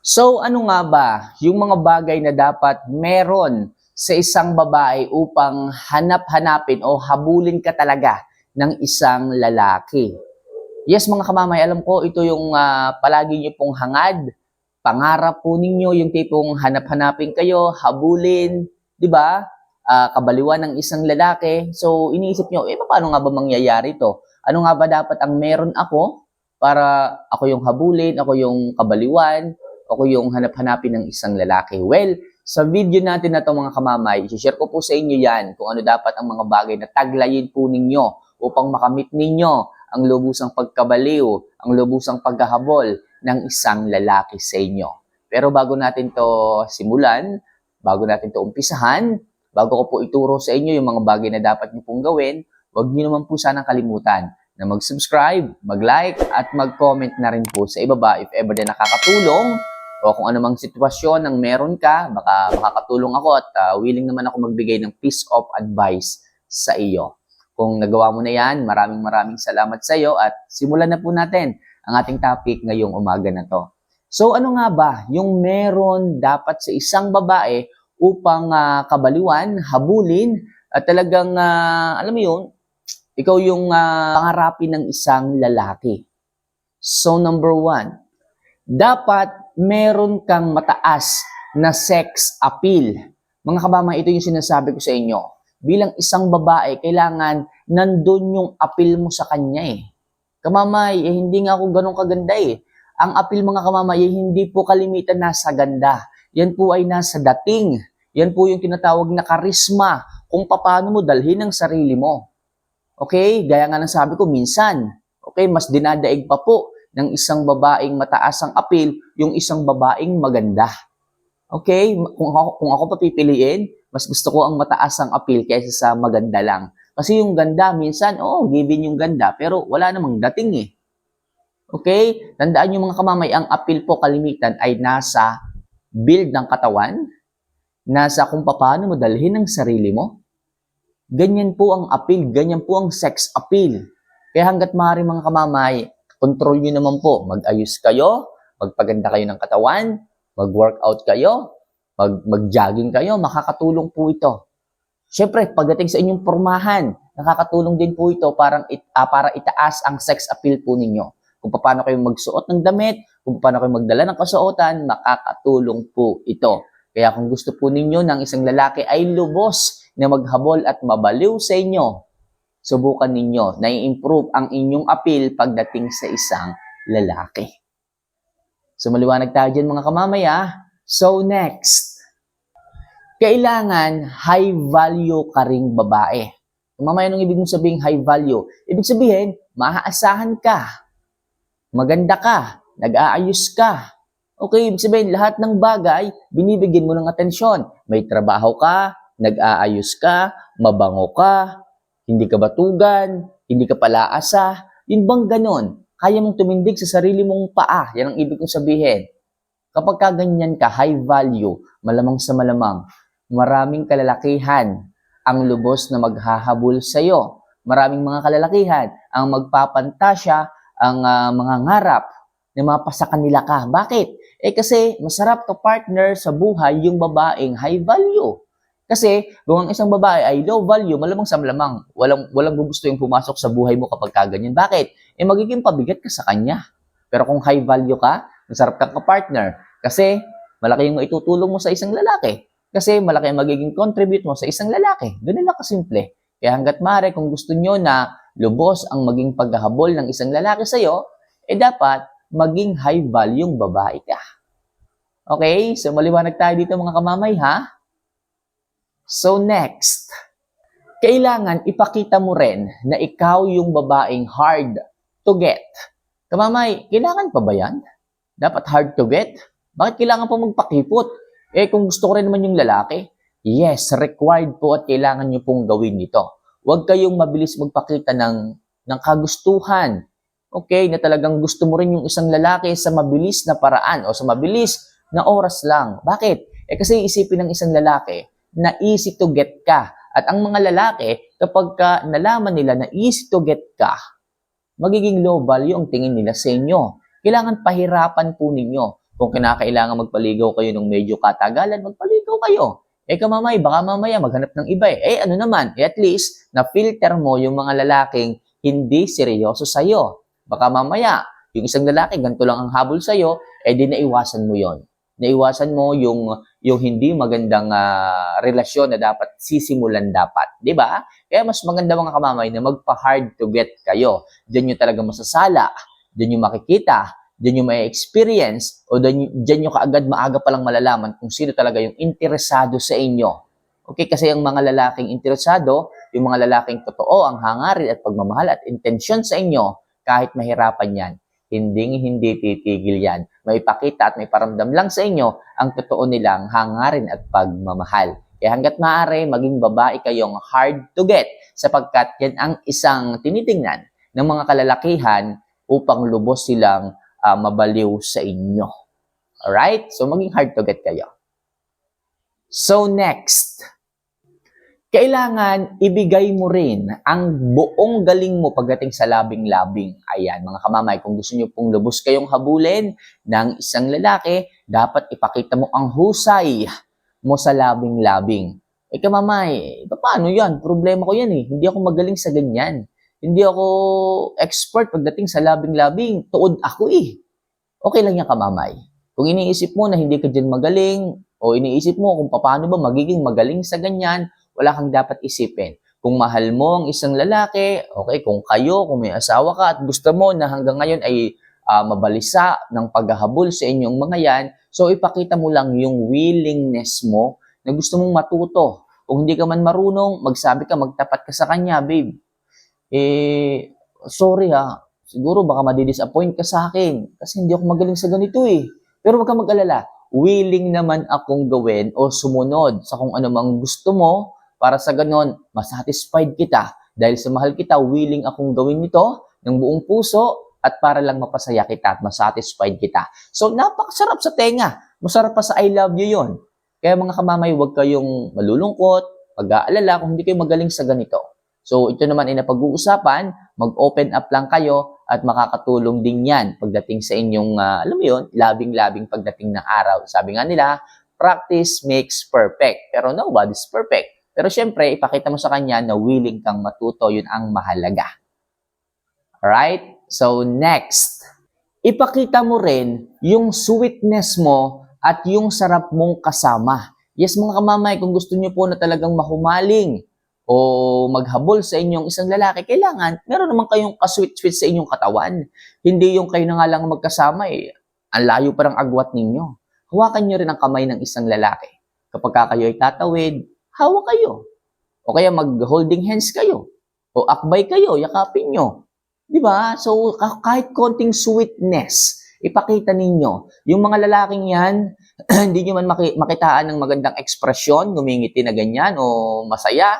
So ano nga ba yung mga bagay na dapat meron sa isang babae upang hanap-hanapin o habulin ka talaga ng isang lalaki? Yes mga kamamay, alam ko ito yung palagi niyo pong hangad, pangarap po ninyo, yung tipong hanap-hanapin kayo, habulin, di ba? Kabaliwan ng isang lalaki. So iniisip nyo, paano nga ba mangyayari to? Ano nga ba dapat ang meron ako para ako yung habulin, ako yung kabaliwan, ako yung hanap-hanapin ng isang lalaki? Well, sa video natin na to mga kamamay, share ko po sa inyo yan kung ano dapat ang mga bagay na taglayin po ninyo upang makamit ninyo ang lubusang pagkabaliw, ang lubusang pagkahabol ng isang lalaki sa inyo. Pero bago natin to simulan, bago natin to umpisahan, bago ko po ituro sa inyo yung mga bagay na dapat niyo pong gawin, huwag niyo naman po sanang kalimutan na mag-subscribe, mag-like, at mag-comment na rin po sa ibaba if ever na nakakatulong o kung anumang sitwasyon ng meron ka, baka makakatulong ako at willing naman ako magbigay ng piece of advice sa iyo. Kung nagawa mo na yan, maraming salamat sa iyo at simulan na po natin ang ating topic ngayong umaga na to. So ano nga ba yung meron dapat sa isang babae upang kabaliwan, habulin at talagang alam mo yun, ikaw yung pangarapin ng isang lalaki. So number 1, dapat meron kang mataas na sex appeal. Mga kabama, ito yung sinasabi ko sa inyo. Bilang isang babae, kailangan nandun yung appeal mo sa kanya eh. Kamamay, hindi nga ako ganun kaganda eh. Ang appeal mga kamamay, hindi po kalimitan nasa ganda. Yan po ay nasa dating. Yan po yung tinatawag na karisma. Kung paano mo dalhin ang sarili mo. Okay? Gaya nga ng sabi ko, minsan, okay, mas dinadaig pa po ng isang babaeng mataas ang appeal, yung isang babaeng maganda. Okay? Kung ako papipiliin, mas gusto ko ang mataas ang appeal kaysa sa maganda lang. Kasi yung ganda, minsan, given yung ganda, pero wala namang dating eh. Okay? Tandaan nyo mga kamamay, ang appeal po kalimitan ay nasa build ng katawan, nasa kung paano mo dalhin ang sarili mo. Ganyan po ang appeal, ganyan po ang sex appeal. Kaya hanggat maaari mga kamamay, control nyo naman po. Mag-ayos kayo, magpaganda kayo ng katawan, mag-workout kayo, mag-jogging kayo, makakatulong po ito. Siyempre, pagdating sa inyong pormahan, nakakatulong din po ito para itaas ang sex appeal po ninyo. Kung paano kayo magsuot ng damit, kung paano kayo magdala ng kasuotan, makakatulong po ito. Kaya kung gusto po ninyo ng isang lalaki ay lubos na maghabol at mabaliw sa inyo, subukan ninyo na i-improve ang inyong appeal pagdating sa isang lalaki. So maliwanag tayo dyan mga kamamaya. So next, kailangan high value ka ring babae. Mamaya nung ibig mong sabihin high value, ibig sabihin maaasahan ka, maganda ka, nag-aayos ka. Okay, ibig sabihin lahat ng bagay binibigyan mo ng atensyon. May trabaho ka, nag-aayos ka, mabango ka, hindi ka batugan, hindi ka palaasa, yun bang ganon? Kaya mong tumindig sa sarili mong paa, yan ang ibig kong sabihin. Kapag kaganyan ka, high value, malamang sa malamang, maraming kalalakihan ang lubos na maghahabol sa iyo. Maraming mga kalalakihan ang magpapantasya, ang mga ngarap na mapasa kanila ka. Bakit? Kasi masarap ka partner sa buhay yung babaeng high value. Kasi kung ang isang babae ay low value, malamang sa malamang, walang gusto yung pumasok sa buhay mo kapag kaganyan. Bakit? Magiging pabigat ka sa kanya. Pero kung high value ka, masarap kang ka-partner. Kasi malaki yung itutulong mo sa isang lalaki. Kasi malaki ang magiging contribute mo sa isang lalaki. Ganun lang kasimple. Kaya hanggat maaari, kung gusto nyo na lubos ang maging paghahabol ng isang lalaki sa'yo, dapat maging high value yung babae ka. Okay? So maliwanag tayo dito mga kamamay ha? So next, kailangan ipakita mo rin na ikaw yung babaeng hard to get. Kamamay, kailangan pa ba yan? Dapat hard to get? Bakit kailangan pa magpakipot? Kung gusto ko rin naman yung lalaki, yes, required po at kailangan nyo pong gawin ito. Huwag kayong mabilis magpakita ng kagustuhan. Okay, na talagang gusto mo rin yung isang lalaki sa mabilis na paraan o sa mabilis na oras lang. Bakit? Kasi isipin ng isang lalaki, na easy to get ka. At ang mga lalaki, kapag nalaman nila na easy to get ka, magiging low value ang tingin nila sa inyo. Kailangan pahirapan po ninyo. Kung kinakailangan magpaligaw kayo ng medyo katagalan, magpaligaw kayo. Kamamay, baka mamaya maghanap ng iba ano naman, at least, na-filter mo yung mga lalaking hindi seryoso sa'yo. Baka mamaya, yung isang lalaki, ganito lang ang habol sa'yo, di naiwasan mo yon. Naiwasan mo yung hindi magandang relasyon na dapat sisimulan dapat. Di ba? Kaya mas maganda mga kamamay na magpa-hard to get kayo. Diyan nyo talaga masasala. Diyan nyo makikita. Diyan nyo may experience. O diyan nyo kaagad maaga palang malalaman kung sino talaga yung interesado sa inyo. Okay? Kasi ang mga lalaking interesado, yung mga lalaking totoo, ang hangarin at pagmamahal at intensyon sa inyo, kahit mahirapan yan, hindi titigil yan. May pakita at may paramdam lang sa inyo ang totoo nilang hangarin at pagmamahal. Kaya hanggat maaari, maging babae kayong hard to get sapagkat yan ang isang tinitingnan ng mga kalalakihan upang lubos silang mabaliw sa inyo. Alright? So, maging hard to get kayo. So, next. Kailangan ibigay mo rin ang buong galing mo pagdating sa labing-labing. Ayan, mga kamamay, kung gusto nyo pong lubos kayong habulin ng isang lalaki, dapat ipakita mo ang husay mo sa labing-labing. Kamamay, paano yan? Problema ko yan Hindi ako magaling sa ganyan. Hindi ako expert pagdating sa labing-labing. Tuod ako Okay lang yan, kamamay. Kung iniisip mo na hindi ka dyan magaling, o iniisip mo kung paano ba magiging magaling sa ganyan, wala kang dapat isipin. Kung mahal mo ang isang lalaki, okay, kung may asawa ka at gusto mo na hanggang ngayon ay mabalisa ng paghahabol sa inyong mga yan, so ipakita mo lang yung willingness mo na gusto mong matuto. Kung hindi ka man marunong, magsabi ka, magtapat ka sa kanya, babe. Sorry siguro baka madi-disappoint ka sa akin kasi hindi ako magaling sa ganito Pero wag kang mag-alala, willing naman akong gawin o sumunod sa kung ano mang gusto mo para sa ganon, masatisfied kita. Dahil sa mahal kita, willing akong gawin ito ng buong puso at para lang mapasaya kita at masatisfied kita. So, napakasarap sa tenga. Masarap pa sa I love you yon. Kaya mga kamamay, huwag kayong malulungkot, pag-aalala kung hindi kayo magaling sa ganito. So, ito naman ay napag-uusapan, mag-open up lang kayo at makakatulong din yan pagdating sa inyong, alam mo yun, labing-labing pagdating ng araw. Sabi nga nila, practice makes perfect. Pero nobody's perfect. Pero syempre, ipakita mo sa kanya na willing kang matuto, yun ang mahalaga. Alright? So, next. Ipakita mo rin yung sweetness mo at yung sarap mong kasama. Yes, mga kamamay, kung gusto nyo po na talagang mahumaling o maghabol sa inyong isang lalaki, kailangan, meron naman kayong kasweet-sweet sa inyong katawan. Hindi yung kayo na nga lang magkasama ang layo parang agwat ninyo. Hawakan nyo rin ang kamay ng isang lalaki. Kapag kayo ay tatawid, hawak kayo. O kaya mag-holding hands kayo. O akbay kayo, yakapin nyo. Diba? So, kahit konting sweetness, ipakita ninyo. Yung mga lalaking yan, hindi nyo man makitaan ng magandang ekspresyon, ngumingiti na ganyan o masaya.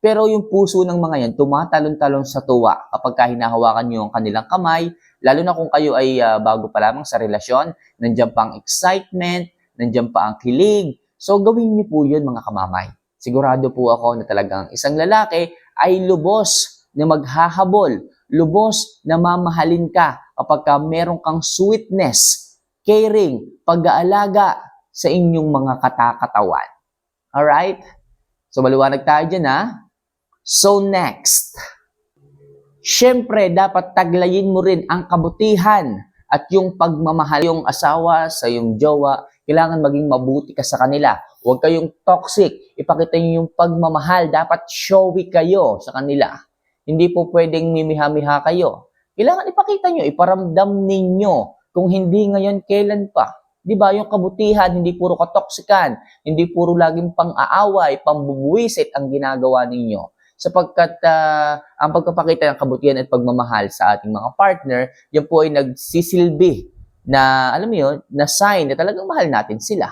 Pero yung puso ng mga yan, tumatalon-talon sa tuwa kapag hinahawakan nyo ang kanilang kamay, lalo na kung kayo ay bago pa lamang sa relasyon, nandiyan pa ang excitement, nandiyan pa ang kilig. So, gawin niyo po yun mga kamamay. Sigurado po ako na talagang isang lalaki ay lubos na maghahabol, lubos na mamahalin ka kapag meron kang sweetness, caring, pag-aalaga sa inyong mga katakatawan. Alright? So, maliwanag tayo dyan So, next. Siyempre, dapat taglayin mo rin ang kabutihan at yung pagmamahal yung asawa sa yung jowa. Kailangan maging mabuti ka sa kanila. Huwag kayong toxic. Ipakita niyo yung pagmamahal. Dapat showy kayo sa kanila. Hindi po pwedeng mimiha-miha kayo. Kailangan ipakita niyo, iparamdam ninyo. Kung hindi ngayon, kailan pa? Diba? Yung kabutihan, hindi puro katoksikan. Hindi puro laging pang-aaway, pambubuwisit ang ginagawa ninyo. Sapagkat ang pagpapakita ng kabutihan at pagmamahal sa ating mga partner, yan po ay nagsisilbi na, alam mo yun, na sign na talagang mahal natin sila.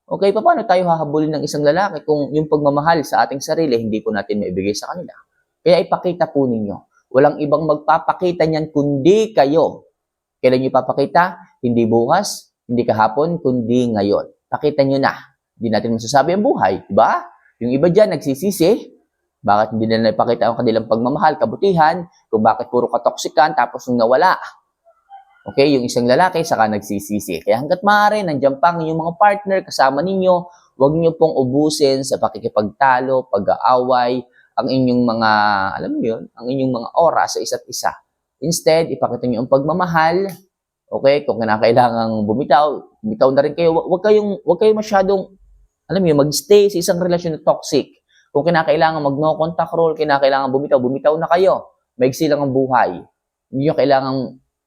Okay, paano tayo hahabulin ng isang lalaki kung yung pagmamahal sa ating sarili hindi po natin maibigay sa kanila? Kaya ipakita po ninyo. Walang ibang magpapakita niyan kundi kayo. Kailan nyo ipapakita? Hindi bukas, hindi kahapon, kundi ngayon. Pakita nyo na. Hindi natin masasabi ang buhay, diba? Yung iba dyan nagsisisi, bakit hindi nila ipakita ang kanilang pagmamahal, kabutihan, kung bakit puro katoksikan, tapos nung nawala. Okay, yung isang lalaki saka nagsisisi. Kaya hangga't maaari, nandiyan pa ang inyong mga partner kasama ninyo, huwag niyo pong ubusin sa pakikipagtalo, pag-aaway, ang inyong mga, alam mo yun, ang inyong mga oras sa isa't isa. Instead, ipakita niyo ang pagmamahal. Okay, kung kinakailangang bumitaw na rin kayo. Huwag kayong masyadong, alam mo yun, mag-stay sa isang relasyon na toxic. Kung kinakailangan mag-no contact rule, kinakailangan bumitaw na kayo. Maigsi lang ang buhay. Hindi nyo kailangan,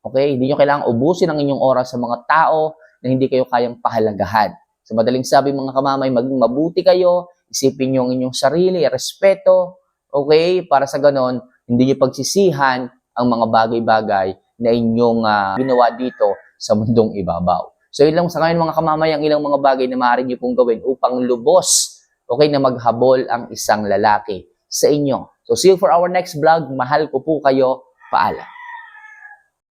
okay, hindi nyo kailangan ubusin ang inyong oras sa mga tao na hindi kayo kayang pahalagahan. Sa madaling sabi mga kamamay, maging mabuti kayo, isipin nyo ang inyong sarili, respeto, okay, para sa ganon, hindi nyo pagsisihan ang mga bagay-bagay na inyong ginawa dito sa mundong ibabaw. So yun lang sa ngayon mga kamamay, ang ilang mga bagay na maaari nyo pong gawin upang lubos, okay, na maghabol ang isang lalaki sa inyo. So see you for our next vlog. Mahal ko po kayo. Paalam.